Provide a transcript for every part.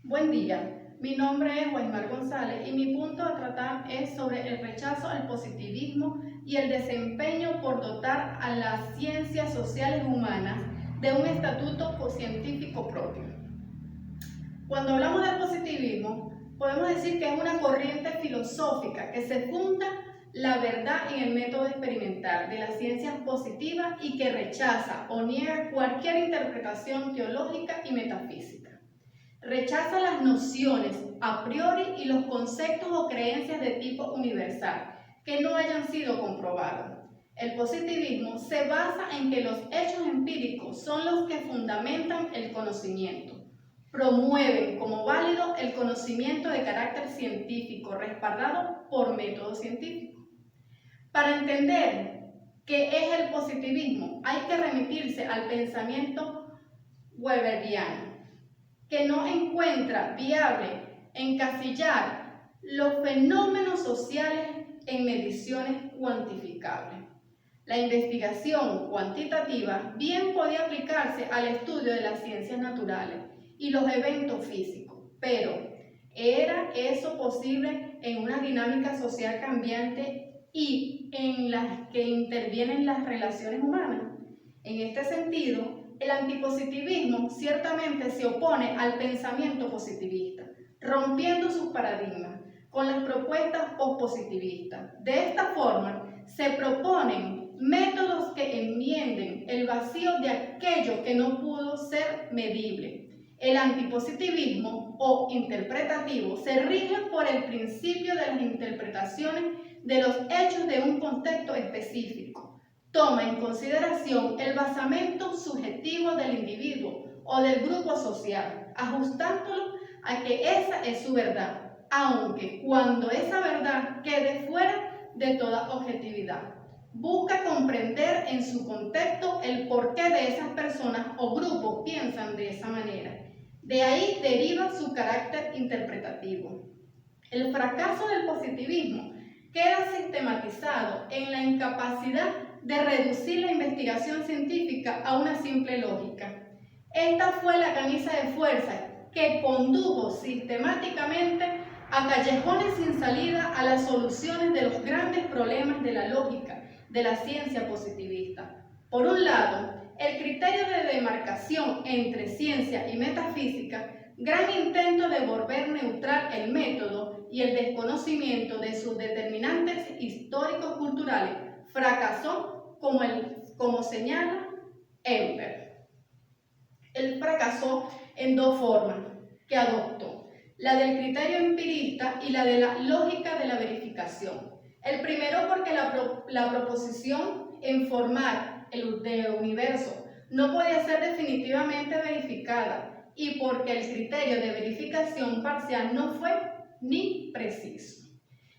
Buen día, mi nombre es Weimar González y mi punto a tratar es sobre el rechazo al positivismo y el desempeño por dotar a las ciencias sociales humanas de un estatuto científico propio. Cuando hablamos del positivismo, podemos decir que es una corriente filosófica que se funda la verdad en el método experimental de las ciencias positivas y que rechaza o niega cualquier interpretación teológica y metafísica. Rechaza las nociones a priori y los conceptos o creencias de tipo universal que no hayan sido comprobados. El positivismo se basa en que los hechos empíricos son los que fundamentan el conocimiento. Promueven como válido el conocimiento de carácter científico respaldado por métodos científicos. Para entender qué es el positivismo, hay que remitirse al pensamiento weberiano, que no encuentra viable encasillar los fenómenos sociales en mediciones cuantificables. La investigación cuantitativa bien podía aplicarse al estudio de las ciencias naturales y los eventos físicos, pero ¿era eso posible en una dinámica social cambiante y en las que intervienen las relaciones humanas? En este sentido, el antipositivismo ciertamente se opone al pensamiento positivista, rompiendo sus paradigmas con las propuestas pospositivistas. De esta forma, se proponen métodos que enmienden el vacío de aquello que no pudo ser medible. El antipositivismo o interpretativo se rige por el principio de las interpretaciones de los hechos de un contexto específico. Toma en consideración el basamento subjetivo del individuo o del grupo social, ajustándolo a que esa es su verdad, aunque cuando esa verdad quede fuera de toda objetividad. Busca comprender en su contexto el porqué de esas personas o grupos piensan de esa manera. De ahí deriva su carácter interpretativo. El fracaso del positivismo queda sistematizado en la incapacidad de reducir la investigación científica a una simple lógica. Esta fue la camisa de fuerza que condujo sistemáticamente a callejones sin salida a las soluciones de los grandes problemas de la lógica de la ciencia positivista. Por un lado, el criterio de demarcación entre ciencia y metafísica, gran intento de volver neutral el método y el desconocimiento de sus determinantes históricos culturales, fracasó como señala Emper. Él fracasó en dos formas que adoptó, la del criterio empirista y la de la lógica de la verificación. El primero porque la proposición en formar el universo no podía ser definitivamente verificada y porque el criterio de verificación parcial no fue ni preciso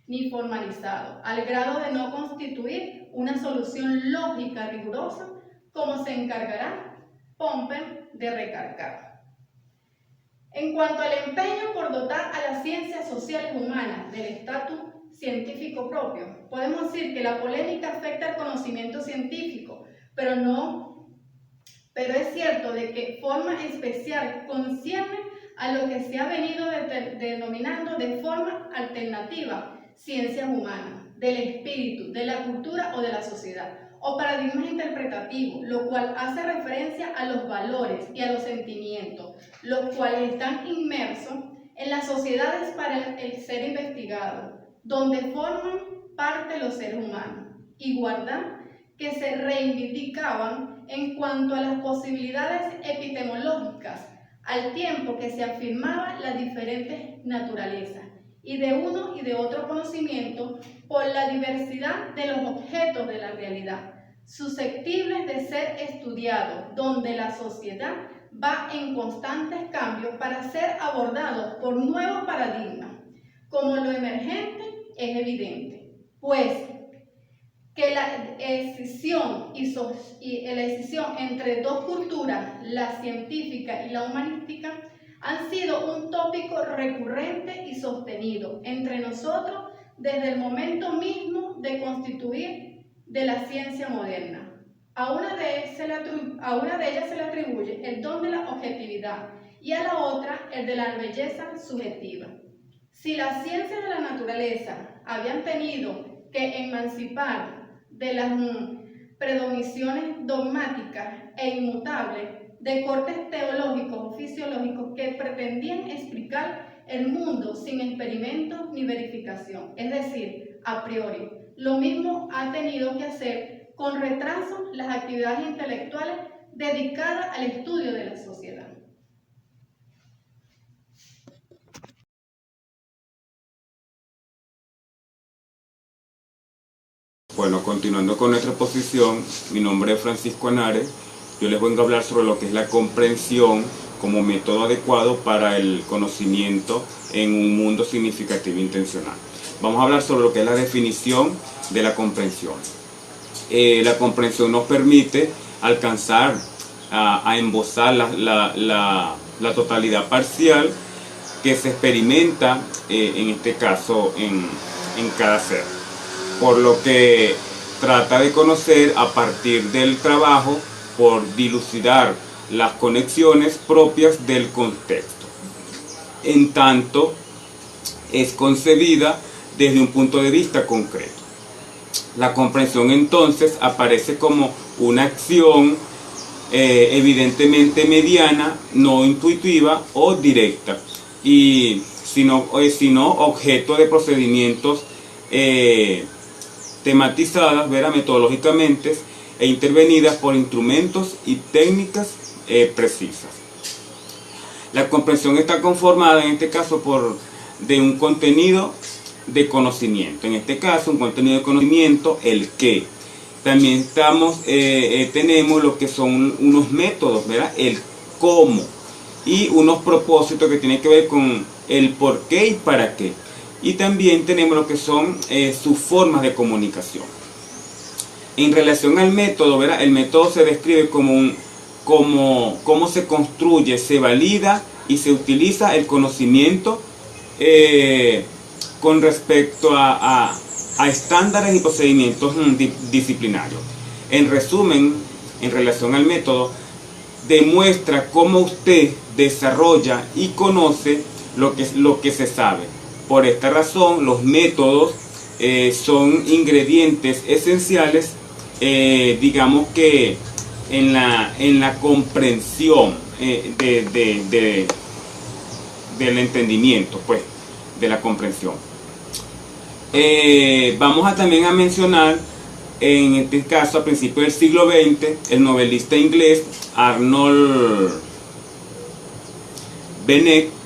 ni formalizado, al grado de no constituir una solución lógica rigurosa, como se encargará Pomper de recalcar. En cuanto al empeño por dotar a las ciencias sociales humanas del estatus científico propio, podemos decir que la polémica afecta al conocimiento científico, pero es cierto de que forma especial concierne a lo que se ha venido denominando de forma alternativa ciencias humanas, del espíritu, de la cultura o de la sociedad, o paradigmas interpretativos, lo cual hace referencia a los valores y a los sentimientos, los cuales están inmersos en las sociedades para el ser investigado, donde forman parte los seres humanos, igualdad que se reivindicaban en cuanto a las posibilidades epistemológicas, al tiempo que se afirmaban las diferentes naturalezas y de uno y de otro conocimiento por la diversidad de los objetos de la realidad, susceptibles de ser estudiados, donde la sociedad va en constantes cambios para ser abordados por nuevos paradigmas. Como lo emergente es evidente, pues que la escisión entre dos culturas, la científica y la humanística, han sido un tópico recurrente y sostenido entre nosotros desde el momento mismo de constituir de la ciencia moderna. A una de ellas se le atribuye el don de la objetividad y a la otra el de la belleza subjetiva. Si las ciencias de la naturaleza habían tenido que emancipar de las predominaciones dogmáticas e inmutables de cortes teológicos o fisiológicos que pretendían explicar el mundo sin experimentos ni verificación, es decir, a priori. Lo mismo ha tenido que hacer con retraso las actividades intelectuales dedicadas al estudio de la sociedad. Bueno, continuando con nuestra exposición, mi nombre es Francisco Anares. Yo les vengo a hablar sobre lo que es la comprensión como método adecuado para el conocimiento en un mundo significativo e intencional. Vamos a hablar sobre lo que es la definición de la comprensión. La comprensión nos permite alcanzar a embosar la totalidad parcial que se experimenta, en este caso, en cada ser. Por lo que trata de conocer a partir del trabajo por dilucidar las conexiones propias del contexto. En tanto, es concebida desde un punto de vista concreto. La comprensión entonces aparece como una acción evidentemente mediana, no intuitiva o directa, y sino objeto de procedimientos tematizadas, metodológicamente e intervenidas por instrumentos y técnicas precisas. La comprensión está conformada en este caso de un contenido de conocimiento, en este caso un contenido de conocimiento, el qué. También tenemos lo que son unos métodos, el cómo, y unos propósitos que tienen que ver con el por qué y para qué. Y también tenemos lo que son sus formas de comunicación. En relación al método, el método se describe como cómo se construye, se valida y se utiliza el conocimiento con respecto a estándares y procedimientos disciplinarios. En resumen, en relación al método, demuestra cómo usted desarrolla y conoce lo que se sabe. Por esta razón, los métodos son ingredientes esenciales, digamos que en la comprensión del entendimiento, pues, de la comprensión. Vamos también a mencionar, en este caso, a principios del siglo XX, el novelista inglés Arnold Bennett,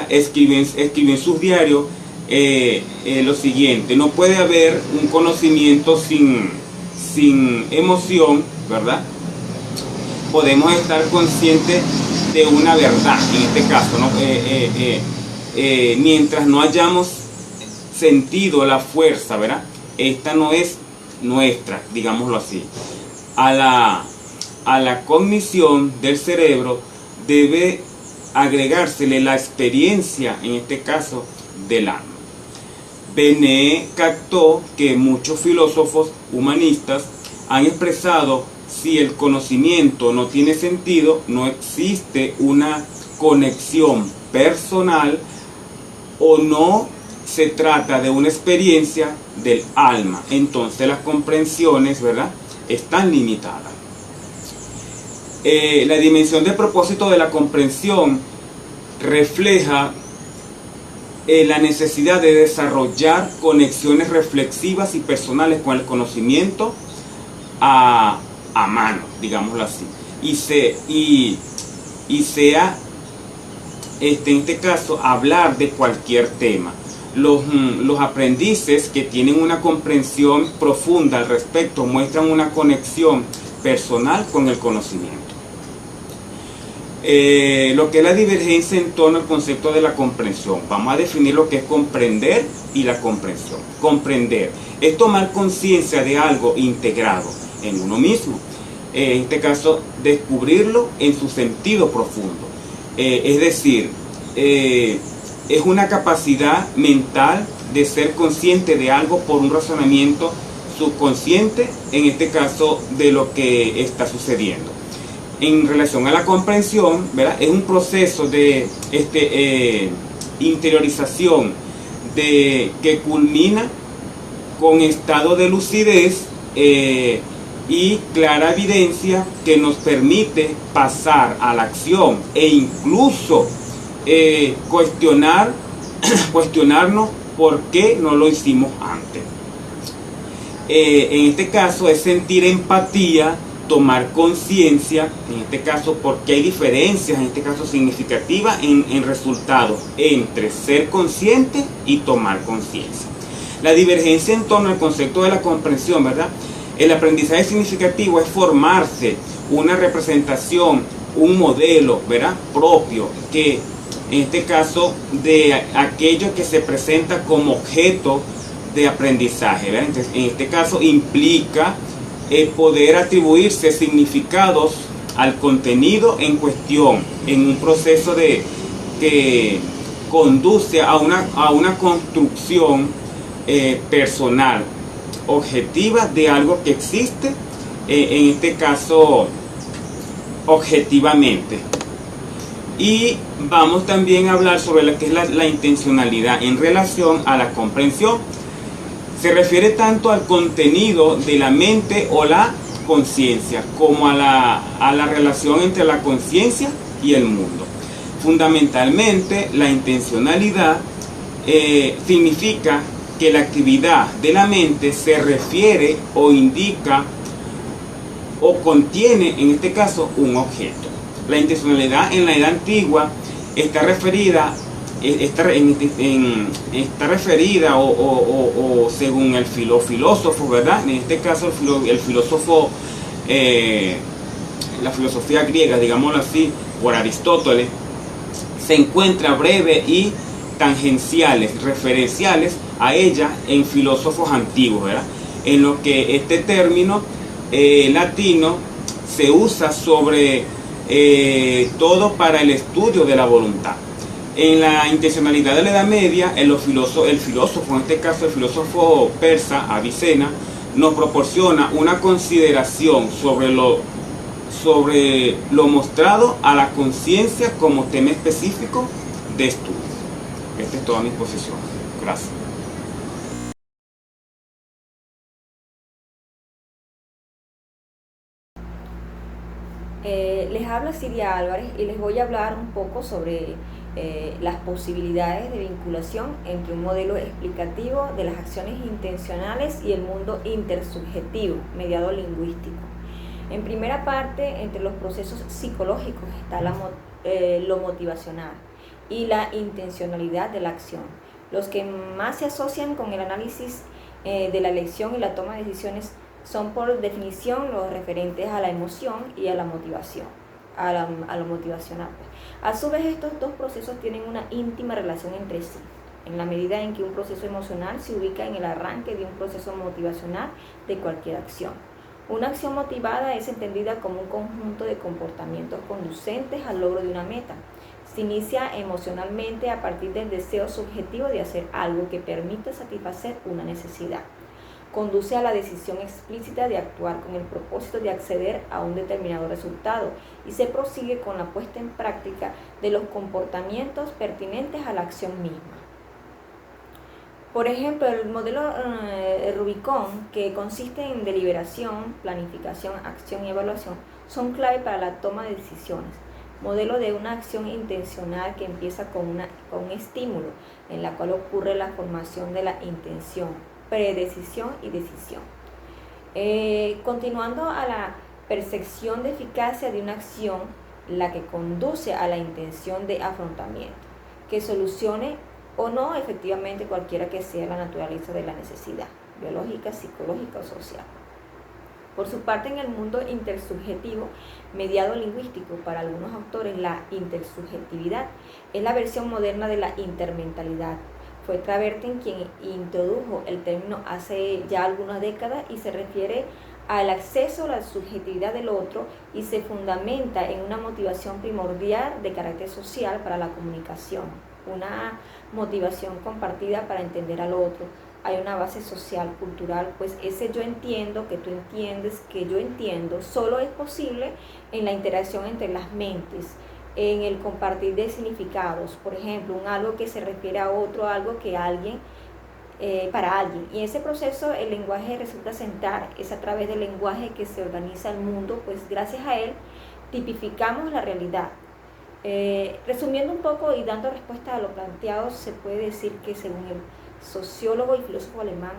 escribió en sus diarios lo siguiente: no puede haber un conocimiento sin emoción, ¿verdad? Podemos estar conscientes de una verdad, en este caso, ¿no? Mientras no hayamos sentido la fuerza, ¿verdad? Esta no es nuestra, digámoslo así. A la cognición del cerebro debe agregársele la experiencia, en este caso, del alma. Benet captó que muchos filósofos humanistas han expresado: si el conocimiento no tiene sentido, no existe una conexión personal o no se trata de una experiencia del alma. Entonces las comprensiones, ¿verdad?, están limitadas. La dimensión de propósito de la comprensión refleja la necesidad de desarrollar conexiones reflexivas y personales con el conocimiento a mano, digámoslo así, y sea en este caso hablar de cualquier tema. Los aprendices que tienen una comprensión profunda al respecto muestran una conexión personal con el conocimiento. Lo que es la divergencia en torno al concepto de la comprensión. Vamos a definir lo que es comprender y la comprensión. Comprender es tomar conciencia de algo integrado en uno mismo. En este caso, descubrirlo en su sentido profundo. Es decir, es una capacidad mental de ser consciente de algo por un razonamiento subconsciente, en este caso, de lo que está sucediendo. en relación a la comprensión, ¿verdad? Es un proceso de interiorización que culmina con estado de lucidez y clara evidencia que nos permite pasar a la acción e incluso cuestionarnos por qué no lo hicimos antes. En este caso es sentir empatía, tomar conciencia, en este caso porque hay diferencias, en este caso significativas en resultados entre ser consciente y tomar conciencia. La divergencia en torno al concepto de la comprensión, ¿verdad? El aprendizaje significativo es formarse una representación, un modelo, ¿verdad? Propio, que en este caso de aquello que se presenta como objeto de aprendizaje, ¿verdad? Entonces, en este caso implica poder atribuirse significados al contenido en cuestión, en un proceso que conduce a una construcción personal, objetiva de algo que existe, en este caso objetivamente. Y vamos también a hablar sobre lo que es la intencionalidad en relación a la comprensión. Se refiere tanto al contenido de la mente o la conciencia como a la relación entre la conciencia y el mundo. Fundamentalmente, la intencionalidad significa que la actividad de la mente se refiere o indica o contiene, en este caso, un objeto. La intencionalidad en la edad antigua está referida o según el filósofo, ¿verdad? En este caso el filósofo, la filosofía griega, digámoslo así, por Aristóteles, se encuentra breve y tangenciales, referenciales a ella en filósofos antiguos, ¿verdad? En lo que este término latino se usa sobre todo para el estudio de la voluntad. En la intencionalidad de la Edad Media, el filósofo, en este caso el filósofo persa Avicena, nos proporciona una consideración sobre lo mostrado a la conciencia como tema específico de estudio. Esta es toda mi exposición. Gracias. Les habla Silvia Álvarez y les voy a hablar un poco sobre las posibilidades de vinculación entre un modelo explicativo de las acciones intencionales y el mundo intersubjetivo, mediado lingüístico. En primera parte, entre los procesos psicológicos está lo motivacional y la intencionalidad de la acción. Los que más se asocian con el análisis de la elección y la toma de decisiones son por definición los referentes a la emoción y a la motivación, a lo motivacional. A su vez, estos dos procesos tienen una íntima relación entre sí, en la medida en que un proceso emocional se ubica en el arranque de un proceso motivacional de cualquier acción. Una acción motivada es entendida como un conjunto de comportamientos conducentes al logro de una meta. Se inicia emocionalmente a partir del deseo subjetivo de hacer algo que permita satisfacer una necesidad. Conduce a la decisión explícita de actuar con el propósito de acceder a un determinado resultado y se prosigue con la puesta en práctica de los comportamientos pertinentes a la acción misma. Por ejemplo, el modelo Rubicón, que consiste en deliberación, planificación, acción y evaluación, son clave para la toma de decisiones. Modelo de una acción intencional que empieza con un estímulo, en la cual ocurre la formación de la intención, predecisión y decisión. Continuando a la percepción de eficacia de una acción, la que conduce a la intención de afrontamiento, que solucione o no efectivamente cualquiera que sea la naturaleza de la necesidad, biológica, psicológica o social. Por su parte, en el mundo intersubjetivo, mediado lingüístico, para algunos autores la intersubjetividad es la versión moderna de la intermentalidad. Fue Traverten quien introdujo el término hace ya algunas décadas y se refiere al acceso a la subjetividad del otro y se fundamenta en una motivación primordial de carácter social para la comunicación, una motivación compartida para entender al otro, hay una base social, cultural, pues ese yo entiendo, que tú entiendes, que yo entiendo, solo es posible en la interacción entre las mentes, en el compartir de significados, por ejemplo, un algo que se refiere a otro, algo que alguien, para alguien. Y en ese proceso el lenguaje resulta central, es a través del lenguaje que se organiza el mundo, pues gracias a él tipificamos la realidad. Resumiendo un poco y dando respuesta a lo planteado, se puede decir que según el sociólogo y filósofo alemán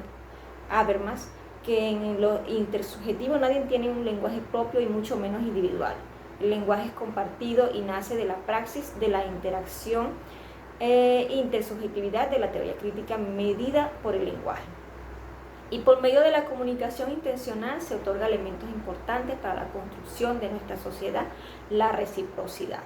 Habermas, que en lo intersubjetivo nadie tiene un lenguaje propio y mucho menos individual. El lenguaje es compartido y nace de la praxis de la interacción intersubjetividad de la teoría crítica medida por el lenguaje. Y por medio de la comunicación intencional se otorga elementos importantes para la construcción de nuestra sociedad, la reciprocidad.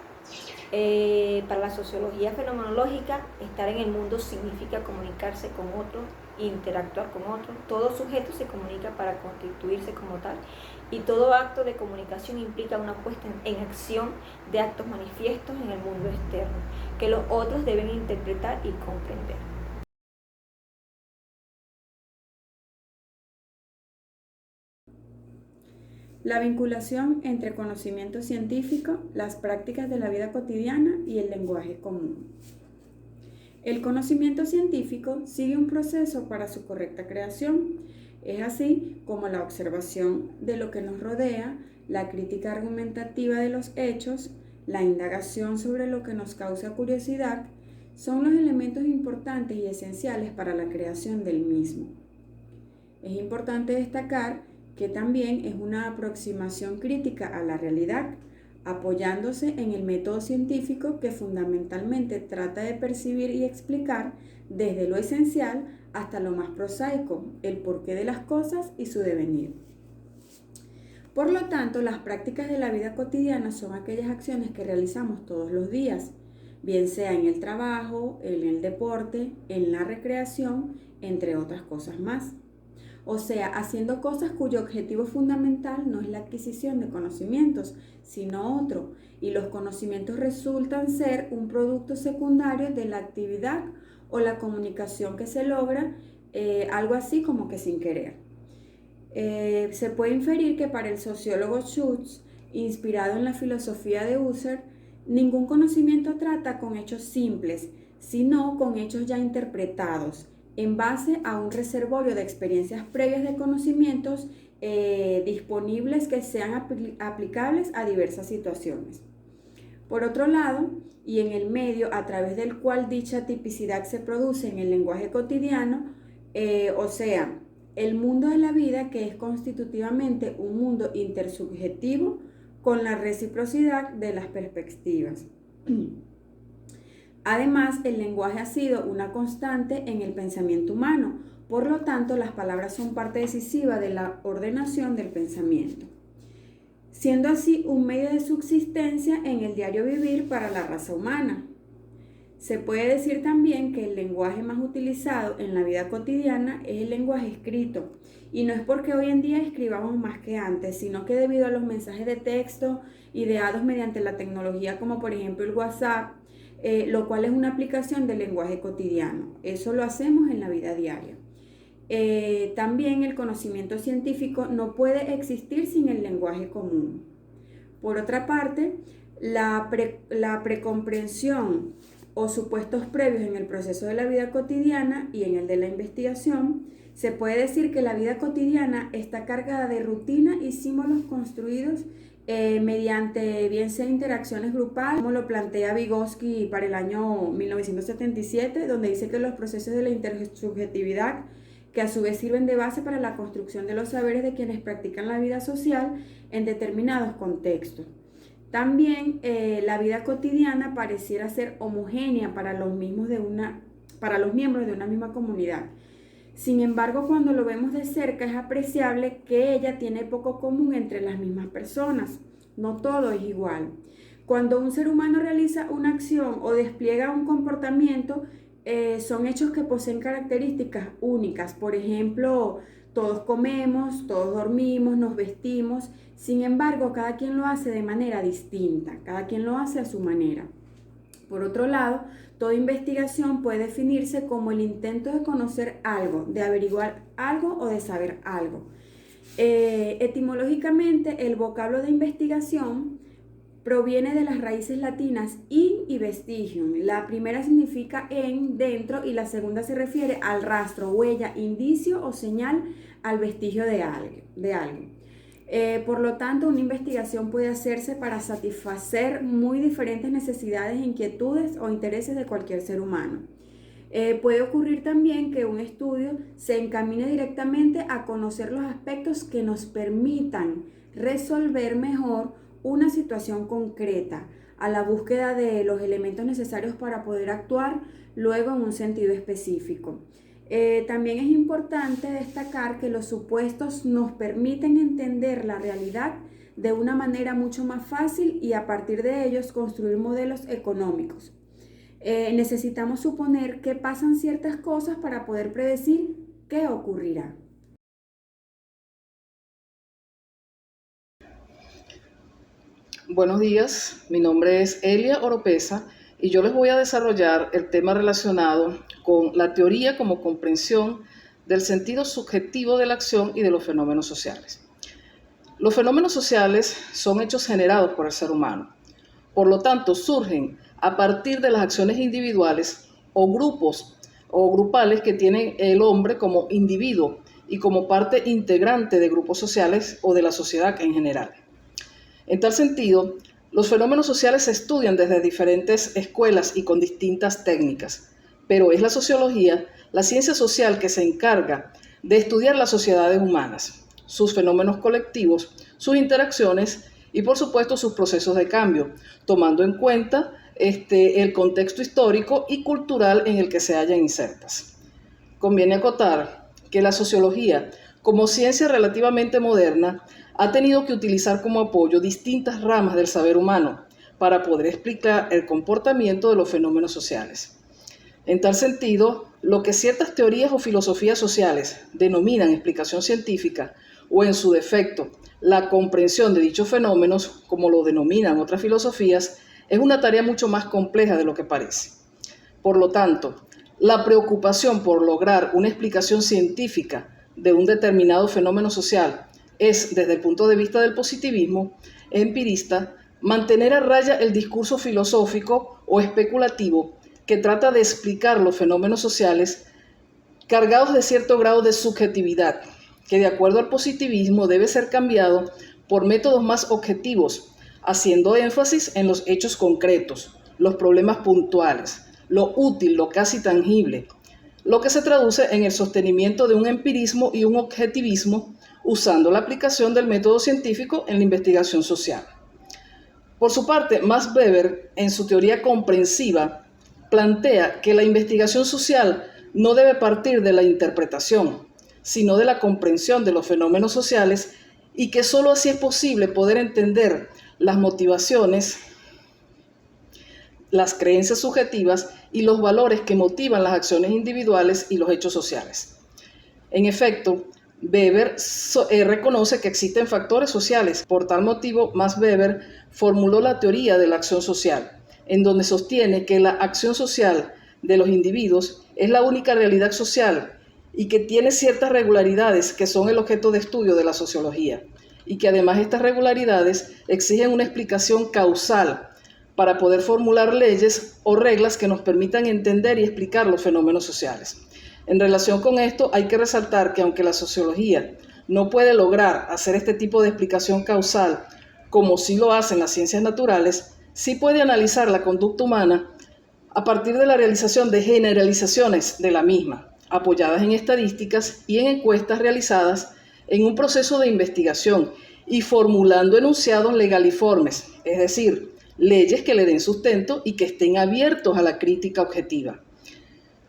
Para la sociología fenomenológica, estar en el mundo significa comunicarse con otros, interactuar con otros. Todo sujeto se comunica para constituirse como tal y todo acto de comunicación implica una puesta en acción de actos manifiestos en el mundo externo que los otros deben interpretar y comprender. La vinculación entre conocimiento científico, las prácticas de la vida cotidiana y el lenguaje común. El conocimiento científico sigue un proceso para su correcta creación. Es así como la observación de lo que nos rodea, la crítica argumentativa de los hechos, la indagación sobre lo que nos causa curiosidad, son los elementos importantes y esenciales para la creación del mismo. Es importante destacar que también es una aproximación crítica a la realidad, apoyándose en el método científico que fundamentalmente trata de percibir y explicar desde lo esencial hasta lo más prosaico, el porqué de las cosas y su devenir. Por lo tanto, las prácticas de la vida cotidiana son aquellas acciones que realizamos todos los días, bien sea en el trabajo, en el deporte, en la recreación, entre otras cosas más. O sea, haciendo cosas cuyo objetivo fundamental no es la adquisición de conocimientos, sino otro, y los conocimientos resultan ser un producto secundario de la actividad o la comunicación que se logra, algo así como que sin querer. Se puede inferir que para el sociólogo Schutz, inspirado en la filosofía de Husserl, ningún conocimiento trata con hechos simples, sino con hechos ya interpretados, en base a un reservorio de experiencias previas de conocimientos disponibles que sean aplicables a diversas situaciones. Por otro lado, y en el medio a través del cual dicha tipicidad se produce en el lenguaje cotidiano, o sea, el mundo de la vida, que es constitutivamente un mundo intersubjetivo con la reciprocidad de las perspectivas. Además, el lenguaje ha sido una constante en el pensamiento humano, por lo tanto, las palabras son parte decisiva de la ordenación del pensamiento, siendo así un medio de subsistencia en el diario vivir para la raza humana. Se puede decir también que el lenguaje más utilizado en la vida cotidiana es el lenguaje escrito, y no es porque hoy en día escribamos más que antes, sino que debido a los mensajes de texto ideados mediante la tecnología como por ejemplo el WhatsApp, lo cual es una aplicación del lenguaje cotidiano. Eso lo hacemos en la vida diaria. También el conocimiento científico no puede existir sin el lenguaje común. Por otra parte, la precomprensión o supuestos previos en el proceso de la vida cotidiana y en el de la investigación, se puede decir que la vida cotidiana está cargada de rutina y símbolos construidos mediante bien sea interacciones grupales, como lo plantea Vygotsky para el año 1977, donde dice que los procesos de la intersubjetividad, que a su vez sirven de base para la construcción de los saberes de quienes practican la vida social en determinados contextos. También la vida cotidiana pareciera ser homogénea para los miembros de una misma comunidad. Sin embargo, cuando lo vemos de cerca es apreciable que ella tiene poco común entre las mismas personas. No todo es igual. Cuando un ser humano realiza una acción o despliega un comportamiento, son hechos que poseen características únicas. Por ejemplo, todos comemos, todos dormimos, nos vestimos. Sin embargo, cada quien lo hace de manera distinta, cada quien lo hace a su manera. Por otro lado, Toda investigación puede definirse como el intento de conocer algo, de averiguar algo o de saber algo. Etimológicamente, el vocablo de investigación proviene de las raíces latinas in y vestigium. La primera significa en, dentro, y la segunda se refiere al rastro, huella, indicio o señal al vestigio de algo. Por lo tanto, una investigación puede hacerse para satisfacer muy diferentes necesidades, inquietudes o intereses de cualquier ser humano. Puede ocurrir también que un estudio se encamine directamente a conocer los aspectos que nos permitan resolver mejor una situación concreta, a la búsqueda de los elementos necesarios para poder actuar luego en un sentido específico. También es importante destacar que los supuestos nos permiten entender la realidad de una manera mucho más fácil y a partir de ellos construir modelos económicos. Necesitamos suponer que pasan ciertas cosas para poder predecir qué ocurrirá. Buenos días, mi nombre es Elia Oropesa y yo les voy a desarrollar el tema relacionado con la teoría como comprensión del sentido subjetivo de la acción y de los fenómenos sociales. Los fenómenos sociales son hechos generados por el ser humano. Por lo tanto, surgen a partir de las acciones individuales o grupos o grupales que tiene el hombre como individuo y como parte integrante de grupos sociales o de la sociedad en general. En tal sentido, los fenómenos sociales se estudian desde diferentes escuelas y con distintas técnicas, pero es la sociología, la ciencia social que se encarga de estudiar las sociedades humanas, sus fenómenos colectivos, sus interacciones y por supuesto sus procesos de cambio, tomando en cuenta el contexto histórico y cultural en el que se hallan insertas. Conviene acotar que la sociología, como ciencia relativamente moderna, ha tenido que utilizar como apoyo distintas ramas del saber humano para poder explicar el comportamiento de los fenómenos sociales. En tal sentido, lo que ciertas teorías o filosofías sociales denominan explicación científica o en su defecto la comprensión de dichos fenómenos, como lo denominan otras filosofías, es una tarea mucho más compleja de lo que parece. Por lo tanto, la preocupación por lograr una explicación científica de un determinado fenómeno social es, desde el punto de vista del positivismo empirista, mantener a raya el discurso filosófico o especulativo que trata de explicar los fenómenos sociales cargados de cierto grado de subjetividad, que de acuerdo al positivismo debe ser cambiado por métodos más objetivos, haciendo énfasis en los hechos concretos, los problemas puntuales, lo útil, lo casi tangible, lo que se traduce en el sostenimiento de un empirismo y un objetivismo usando la aplicación del método científico en la investigación social. Por su parte, Max Weber, en su teoría comprensiva, plantea que la investigación social no debe partir de la interpretación, sino de la comprensión de los fenómenos sociales y que sólo así es posible poder entender las motivaciones, las creencias subjetivas y los valores que motivan las acciones individuales y los hechos sociales. En efecto, Weber reconoce que existen factores sociales. Por tal motivo, Max Weber formuló la teoría de la acción social, en donde sostiene que la acción social de los individuos es la única realidad social y que tiene ciertas regularidades que son el objeto de estudio de la sociología, y que además estas regularidades exigen una explicación causal para poder formular leyes o reglas que nos permitan entender y explicar los fenómenos sociales. En relación con esto, hay que resaltar que aunque la sociología no puede lograr hacer este tipo de explicación causal, como sí lo hacen las ciencias naturales, sí puede analizar la conducta humana a partir de la realización de generalizaciones de la misma, apoyadas en estadísticas y en encuestas realizadas en un proceso de investigación y formulando enunciados legaliformes, es decir, leyes que le den sustento y que estén abiertos a la crítica objetiva.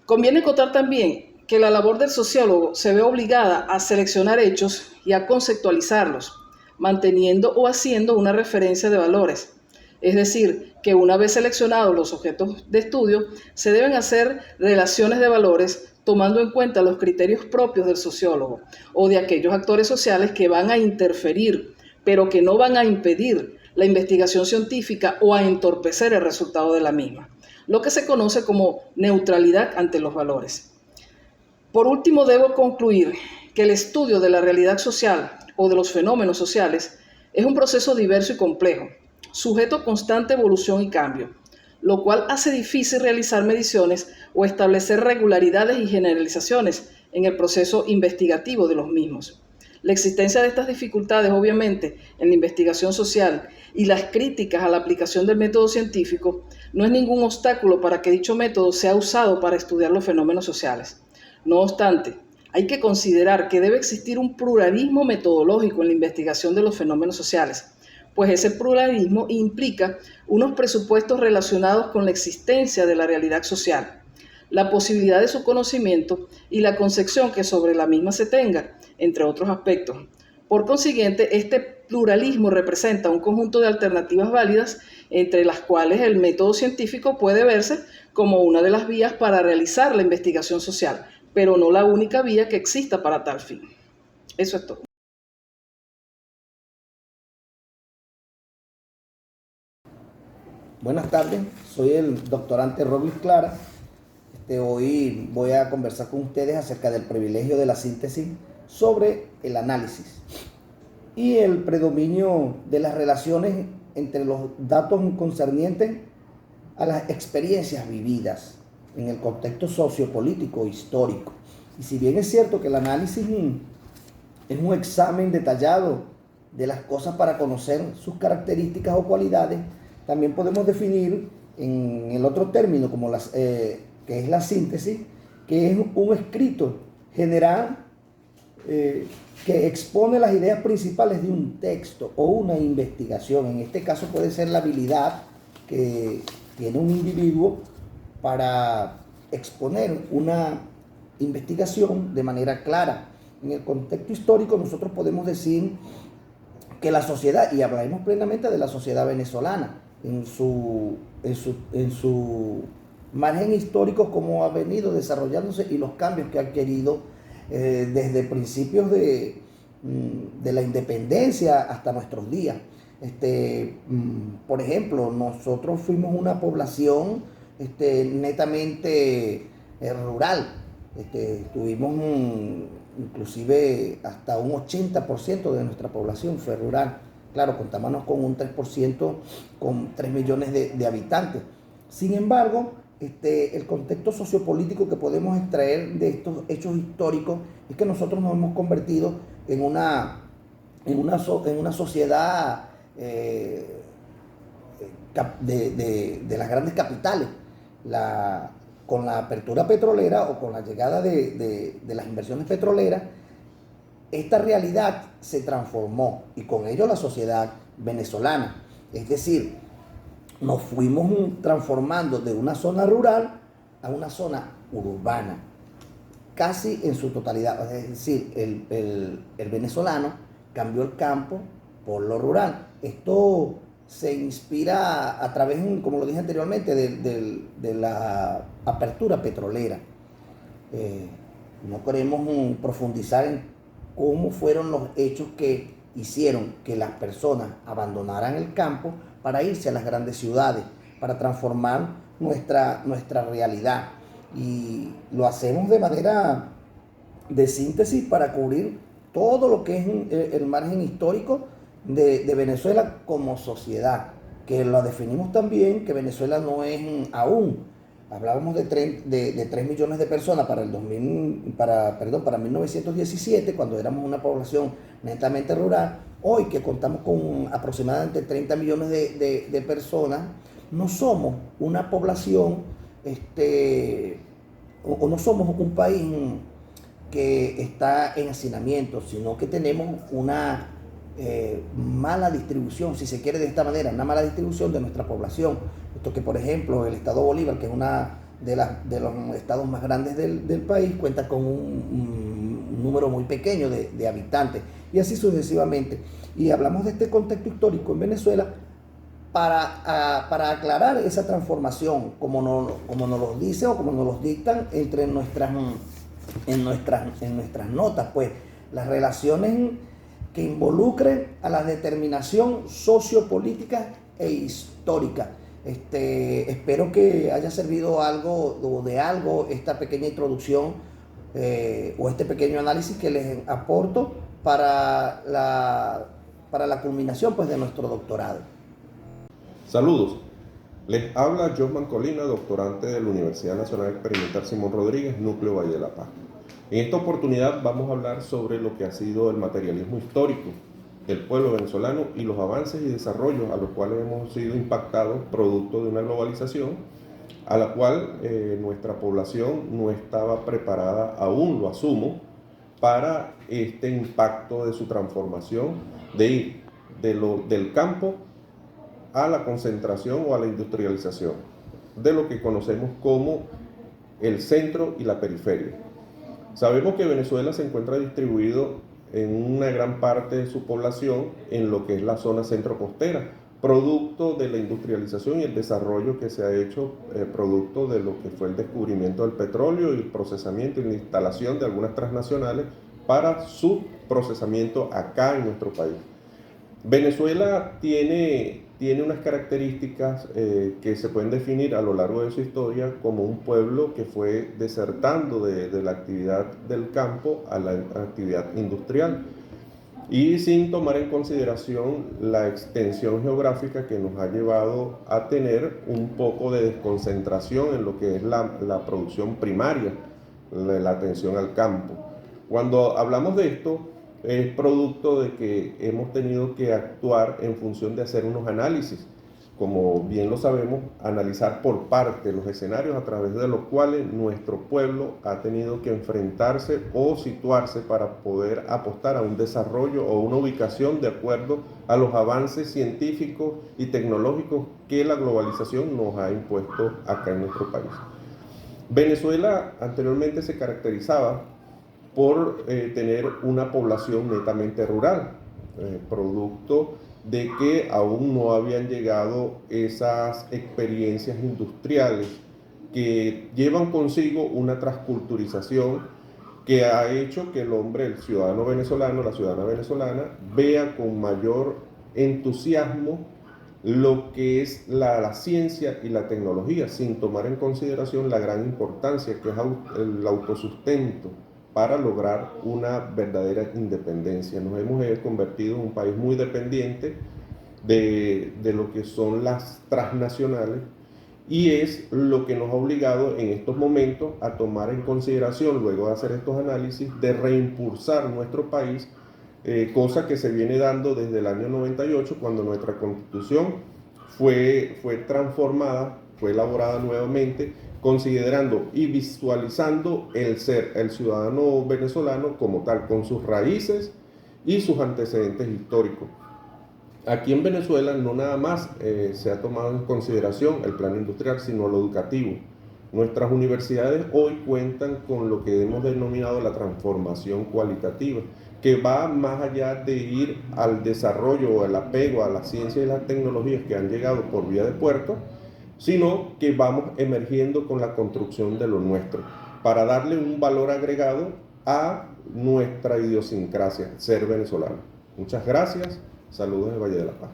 Conviene acotar también que la labor del sociólogo se ve obligada a seleccionar hechos y a conceptualizarlos, manteniendo o haciendo una referencia de valores. Es decir, que una vez seleccionados los objetos de estudio, se deben hacer relaciones de valores tomando en cuenta los criterios propios del sociólogo o de aquellos actores sociales que van a interferir, pero que no van a impedir la investigación científica o a entorpecer el resultado de la misma. lo que se conoce como neutralidad ante los valores. Por último, debo concluir que el estudio de la realidad social o de los fenómenos sociales es un proceso diverso y complejo, sujeto a constante evolución y cambio, lo cual hace difícil realizar mediciones o establecer regularidades y generalizaciones en el proceso investigativo de los mismos. La existencia de estas dificultades, obviamente, en la investigación social y las críticas a la aplicación del método científico no es ningún obstáculo para que dicho método sea usado para estudiar los fenómenos sociales. No obstante, hay que considerar que debe existir un pluralismo metodológico en la investigación de los fenómenos sociales, pues ese pluralismo implica unos presupuestos relacionados con la existencia de la realidad social, la posibilidad de su conocimiento y la concepción que sobre la misma se tenga, entre otros aspectos. Por consiguiente, este pluralismo representa un conjunto de alternativas válidas, entre las cuales el método científico puede verse como una de las vías para realizar la investigación social, pero no la única vía que exista para tal fin. Eso es todo. Buenas tardes, soy el doctorante Roblis Clara. Hoy voy a conversar con ustedes acerca del privilegio de la síntesis sobre el análisis y el predominio de las relaciones entre los datos concernientes a las experiencias vividas en el contexto sociopolítico e histórico. Y si bien es cierto que el análisis es un examen detallado de las cosas para conocer sus características o cualidades, también podemos definir en el otro término como que es la síntesis, que es un escrito general que expone las ideas principales de un texto o una investigación. En este caso puede ser la habilidad que tiene un individuo para exponer una investigación de manera clara. En el contexto histórico nosotros podemos decir que la sociedad, y hablaremos plenamente de la sociedad venezolana, en su margen histórico, cómo ha venido desarrollándose y los cambios que ha adquirido desde principios de la independencia hasta nuestros días. Por ejemplo, nosotros fuimos una población netamente rural. Tuvimos inclusive hasta un 80% de nuestra población fue rural. Claro, contábamos con un 3%, con 3 millones de habitantes. Sin embargo, el contexto sociopolítico que podemos extraer de estos hechos históricos es que nosotros nos hemos convertido en una sociedad de las grandes capitales. Con la apertura petrolera o con la llegada de las inversiones petroleras, esta realidad se transformó y con ello la sociedad venezolana. Es decir, nos fuimos transformando de una zona rural a una zona urbana, casi en su totalidad. Es decir, el venezolano cambió el campo por lo rural. Esto se inspira a través, como lo dije anteriormente, de la apertura petrolera. No queremos profundizar en cómo fueron los hechos que hicieron que las personas abandonaran el campo para irse a las grandes ciudades, para transformar nuestra realidad. Y lo hacemos de manera de síntesis para cubrir todo lo que es el margen histórico de Venezuela como sociedad, que lo definimos también, que Venezuela no es aún. Hablábamos de 3 millones de personas para 1917, cuando éramos una población netamente rural. Hoy que contamos con aproximadamente 30 millones de personas, no somos una población, o no somos un país que está en hacinamiento, sino que tenemos una mala distribución, si se quiere de esta manera, una mala distribución de nuestra población. Esto que, por ejemplo, el estado Bolívar, que es una de los estados más grandes del país, cuenta con un número muy pequeño de habitantes, y así sucesivamente. Y hablamos de este contexto histórico en Venezuela para aclarar esa transformación, como nos lo dice o como nos lo dictan en nuestras notas, pues las relaciones que involucren a la determinación sociopolítica e histórica. Espero que haya servido algo o de algo esta pequeña introducción o este pequeño análisis que les aporto para la culminación pues, de nuestro doctorado. Saludos, les habla Josman Colina, doctorante de la Universidad Nacional Experimental Simón Rodríguez, Núcleo Valle de la Paz. En esta oportunidad vamos a hablar sobre lo que ha sido el materialismo histórico del pueblo venezolano y los avances y desarrollos a los cuales hemos sido impactados producto de una globalización a la cual nuestra población no estaba preparada, aún lo asumo, para este impacto de su transformación, de ir del campo a la concentración o a la industrialización, de lo que conocemos como el centro y la periferia. Sabemos que Venezuela se encuentra distribuido en una gran parte de su población en lo que es la zona centro-costera, producto de la industrialización y el desarrollo que se ha hecho, producto de lo que fue el descubrimiento del petróleo y el procesamiento y la instalación de algunas transnacionales para su procesamiento acá en nuestro país. Venezuela tiene unas características que se pueden definir a lo largo de su historia como un pueblo que fue desertando de la actividad del campo a la actividad industrial y sin tomar en consideración la extensión geográfica que nos ha llevado a tener un poco de desconcentración en lo que es la producción primaria, la atención al campo. Cuando hablamos de esto, es producto de que hemos tenido que actuar en función de hacer unos análisis, como bien lo sabemos, analizar por parte los escenarios a través de los cuales nuestro pueblo ha tenido que enfrentarse o situarse para poder apostar a un desarrollo o una ubicación de acuerdo a los avances científicos y tecnológicos que la globalización nos ha impuesto acá en nuestro país. Venezuela anteriormente se caracterizaba por tener una población netamente rural, producto de que aún no habían llegado esas experiencias industriales que llevan consigo una transculturización que ha hecho que el hombre, el ciudadano venezolano, la ciudadana venezolana, vea con mayor entusiasmo lo que es la ciencia y la tecnología, sin tomar en consideración la gran importancia que es el autosustento para lograr una verdadera independencia. Nos hemos convertido en un país muy dependiente de lo que son las transnacionales y es lo que nos ha obligado en estos momentos a tomar en consideración, luego de hacer estos análisis, de reimpulsar nuestro país, cosa que se viene dando desde el año 98, cuando nuestra Constitución fue transformada, fue elaborada nuevamente, considerando y visualizando el ser, el ciudadano venezolano como tal, con sus raíces y sus antecedentes históricos. Aquí en Venezuela no nada más se ha tomado en consideración el plano industrial, sino lo educativo. Nuestras universidades hoy cuentan con lo que hemos denominado la transformación cualitativa, que va más allá de ir al desarrollo o al apego a las ciencias y las tecnologías que han llegado por vía de puerto, sino que vamos emergiendo con la construcción de lo nuestro, para darle un valor agregado a nuestra idiosincrasia, ser venezolano. Muchas gracias, saludos de Valle de la Paz.